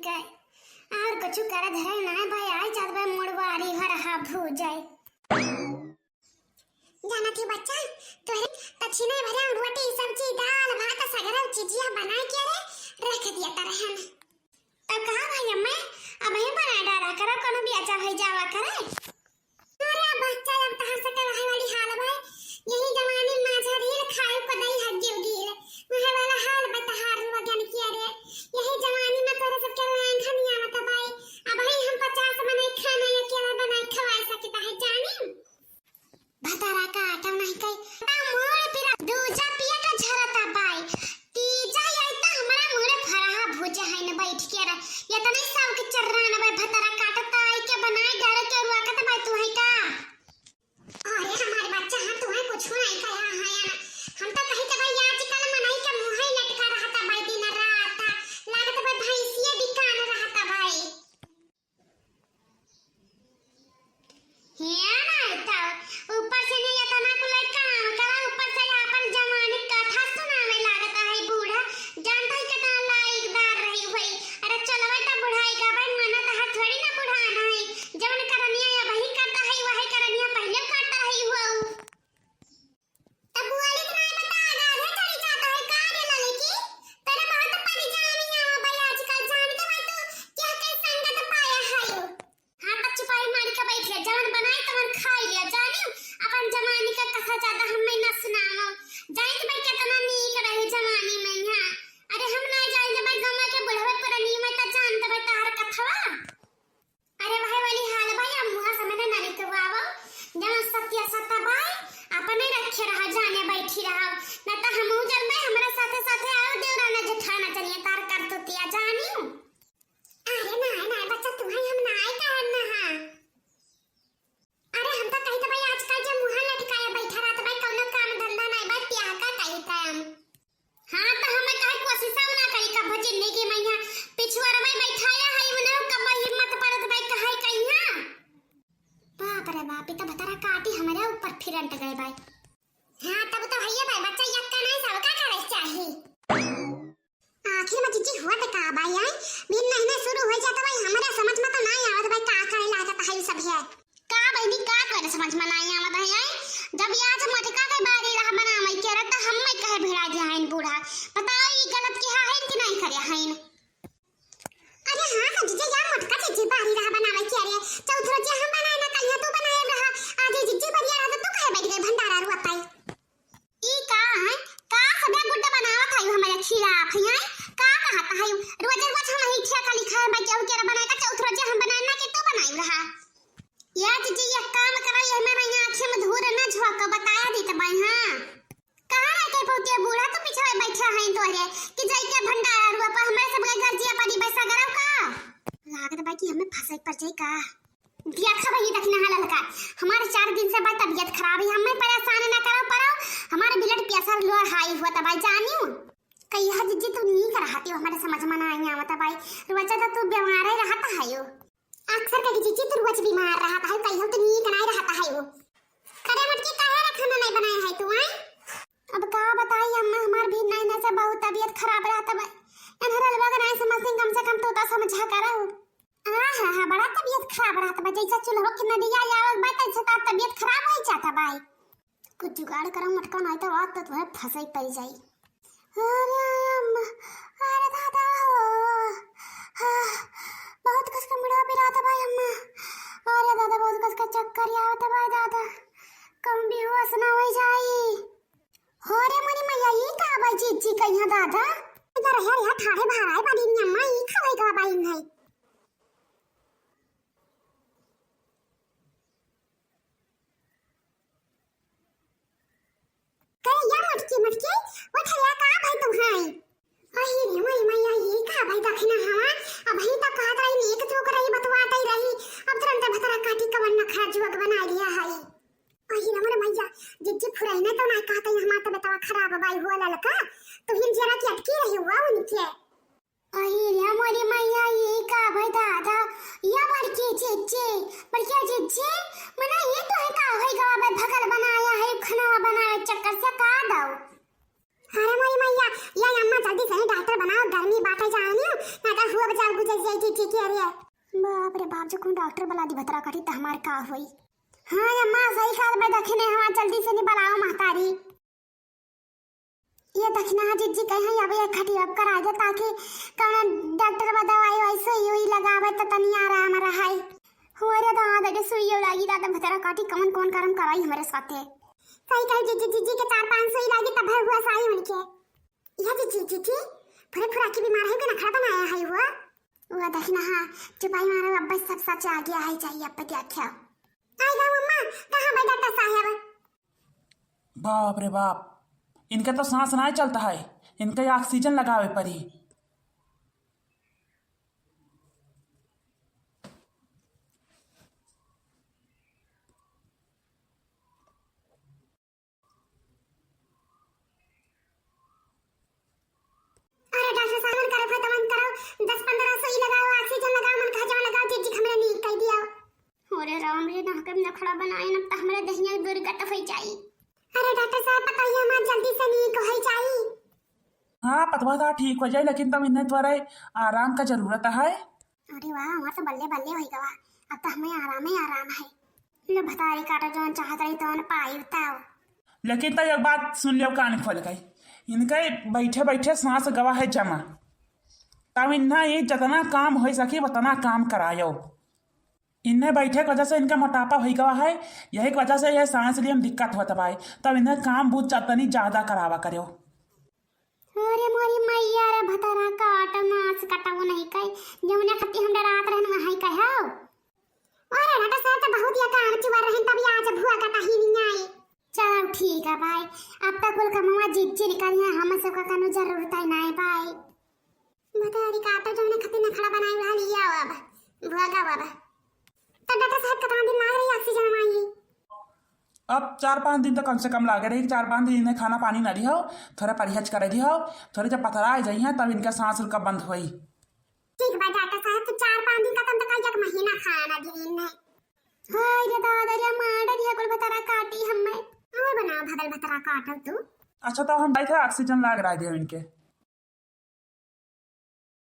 कह और कुछ कर धरे ना भाई आई चार भाई मोड़वारी हर हा भू जाए जाना थी बच्चा तोरे तछिने भरे रोटी सब्जी दाल भात सगरा चीजिया बना के रे रख दिया तरहन तब कहा भाई अम्मा अब ही बना डाला करो कोनो भी अच्छा हो जावा करे अरे बच्चा अब कहां से कर वाली हाल भाई यही जमाने माझा रील खाए को दई हग गिर वह वाला हाल बता हार वगन किया रे यही जमाने में तोरे सब के आंखा नहीं आवत भाई अब ही हम 50 मने खाना अकेला बना खवा सकता है जानी भतारा का आटा नहीं कई मोड़ पिरा दूजा पिया का झरता भाई तीजा आई तो हमारा मोड़े फराहा भुजा है न बैठ के रे ये तो नहीं सब के चर्रा न भाई भतारा काटता आई के बनाए डाल के रुआकत भाई तू है का अरे हमारे बच्चा हां तू है कुछ नहीं कहा है ना हम तो कहीं के भाई आजकल मनाई के मुंह ही लटका रहता भाई दिन रात लागत भाई भैंसिए भी कान रहता भाई है ना तो ऊपर से नहीं आता ना को काम करा ऊपर से अपन जमाने कथा सुनावे लागता है बूढ़ा जानता ही कितना लायकदार रही भाई अरे चलो बेटा बुढ़ाई का भाई मना तो हाथ थोड़ी ना बुढ़ाना है जवन करनिया या वही करता है वही करनिया पहले करता है हुआ तब वाले तो नहीं बता आधा चली जाता है का रे लड़की तेरे बहुत परेशानी है भाई आजकल जान के भाई तू क्या के संगत पाया है यो हां तक चुपाई मार के बैठ गया जवन बनाए तवन खा लिया जानियो अपन जमाने का कथा ज्यादा हम नहीं ना सुनाओ जाए तो भाई कितना नीक रहे जमाने में यहां अरे हम ना जाए तो भाई गम्मा के बुढ़वे पुरानी में त जानत भाई तार कथवा अरे भाई वाली हाल भाई हम मुहा समय ना नहीं तो आवो जवन सत्य सत्ता भाई अपने रखे रहा जाने बैठी रहा न तो हम जल में हमारे साथे साथे आओ देवराना जेठाना चलिए तार कर तो तिया जानियो अरे ना बच्चा तुम्हें हम ना आए कहना हां अरे हम तो कहीं तो भाई आजकल जो मुंह लटकाया बैठा रहा तो भाई कोनो काम धंधा नहीं भाई प्यार का कही था हम हां तो हमें कहीं कोशिश ना करी का भजन की मैया पिछवार में बैठाया है मने कब हिम्मत पड़त भाई कहे कहीं हां बाप रे बाप तो बतरा काटी हमारे ऊपर फिरंट गए भाई हां तब तो भैया भाई बच्चा यक्का नहीं सबका करे चाहिए आखिर में जीजी हुआ तो का भाई आई बिन महीने शुरू हो जाता भाई हमारे समझ में तो नहीं आवत भाई का करे लागत है सब है का बहनी का करे समझ में नहीं आवत है जब आज मटका के बारी रहा बना मैं के रहता हम मैं कहे भिड़ा दिया है बूढ़ा बताओ ये गलत किया है कि नहीं करे है अरे हां जीजी या मटका जीजी बारी रहा बनावे के रे चौथरो जे हम बनाए ना कल तू बनाए रहा आज जीजी बढ़िया रहा तो कहे बैठ गए भंडारा रुआ पाई ई का है का सबे गुड्डा बनावत है हमारे खीरा खियाई का कहता है रोज रोज हम ही ठेका लिखा है भाई केहू के बनाए का चौथरो जे हम बनाए ना कि तू बनाई रहा या जीजी ये काम कराई है मेरा यहां आंखें में धूर ना झोंक बताया दी त भाई हां कहां है के बहुते बूढ़ा तो पीछे बैठा है तोरे कि जाई के भंडारा रुआ पर हमारे सब के घर जिया पड़ी पैसा गरव का लागत भाई कि हमें फंसाई पर जाई का दिया खबर ही देखना है लड़का हमारे 4 दिन से भाई तबीयत खराब है हमें परेशान ना करो पड़ो हमारे ब्लड प्रेशर लो हाई हुआ था भाई जानियो कई हद जी तू नहीं कर रहा थी हमारे समझ में ना आई आवता भाई रोज तो तू बीमार ही रहता है यो अक्सर कभी जीजी तू रोज बीमार रहता है कई हम तो नहीं कनाई रहता है वो करे मत के काहे खाना नहीं बनाया है तू आई अब का बताई अम्मा हमार भी नहीं से बहुत तबीयत खराब रहता भाई इधर लोग नहीं समझते कम से कम तो समझा करो हां बड़ा तबीयत खराब रहता भाई जैसा चूल्हा के नदिया आवत भाई तैसे तो तबीयत खराब हो जाता भाई कुछ जुगाड़ करो मटका नहीं तो बात तो तुम्हें फंसाई पड़ जाई अरे अम्मा अरे दादा बहुत कस का मुड़ा भी रहता भाई अम्मा अरे दादा बहुत कस का चक्कर आवत भाई दादा कम भी होश ना हो जाई होरे मनी मैया ये का भाई जीजी कहिया दादा इधर है ठाड़े बाहर आए बाड़ी नी अम्मा ई खवाई का भाई नहीं मटके वो ठया का भाई तुम है अही रे मैया ये का भाई दखना हां गुजर जाई जी के अरे बाप रे बाप जो कौन डॉक्टर बुला दी भतरा कटी त हमार का होई। हां अम्मा सही काल में दखने हवा जल्दी से निबलाओ महतारी। ये दखना जिज्जी कहीं अब एक खटी अब करा दे ताकि कौन डॉक्टर बा दवाई वाई सुई हुई लगावे त तनी आराम रहाई। हो रे दादा के सुई लागी दादा भतरा काटी कौन कौन करम कराई हमारे साथे। सही कह जिज्जी के 4-5 सुई लागी तब हुआ साई उनके। यह जिज्जी फुरे फुरा की बीमार है के नखरा बनाया है हुआ। वो देखना हां चुपाई मारो अब सब सच आ गया है चाहिए अब देखो। आएगा मम्मा कहां भाई डॉक्टर साहब। बाप रे बाप इनका तो सांस ना चलता है, इनका ऑक्सीजन लगावे पड़ी। अरे डॉक्टर साहब करो फटमन करो 10-15 सुई लगाओ ऑक्सीजन लगाओ मन कहा जाओ लगाओ जिज्जी हमरे नी कह दिया। अरे राम रे ना कब न खड़ा बनाए न त हमरे दहिया दुर्गत होई जाई। अरे डॉक्टर साहब बताइए हम जल्दी से नी को होई जाई। हाँ पतवा था ठीक हो जाए लेकिन तब इन्हें द्वारा आराम का जरूरत है। अरे वाह हमार तो बल्ले बल्ले होई गवा अब तो हमें आराम ही आराम है। ले भतारी काटा जोन चाहत रही तोन पाई बताओ। लेकिन तो एक बात सुन लियो कान खोल गई इनका बैठे बैठे सांस गवा है जमा तब इन्हें ये जितना काम हो सके उतना काम करायो। इन्हें बैठे की वजह से इनका मोटापा हो गवा है, यही की वजह से यह सांस लिए दिक्कत होता भाई तब इन्हें काम बहुत तनी ज्यादा करावा करो। अरे मोरी मैया रे भतारा काट मांस कटाओ नहीं कई जमुना खत्ती हमरे रात रहन वहां कहो। अरे डॉक्टर साहब तो बहुत या काम चुवा रहन तभी आज भुआ कटा ही नहीं आई। चलो ठीक है भाई अब तक कुल कमवा जिज्जी निकलिया हम सब का कनो जरूरत है नहीं भाई। भतारी काट जमुना खत्ती न खड़ा बनाई वाला लिया अब भुआ का बाबा तो डॉक्टर साहब कितना दिन लाग रही ऑक्सीजन आई। अब 4-5 दिन तो कम से कम लागे रही। 4-5 दिन इन्हें खाना पानी ना दिहो, थोड़ा परहेज करे दिहो, थोड़े जब पथरा आ जाइए तब इनका सांस रुका बंद होई। ठीक बा डॉक्टर साहब तो 4-5 दिन का तब तक एक महीना खाना दिन में। हाय रे दादा रे मार दिया कुल भतरा काटी हमें और बनाओ भदल भतरा काटो तू। अच्छा तो हम बैठे ऑक्सीजन लाग रहा है इनके।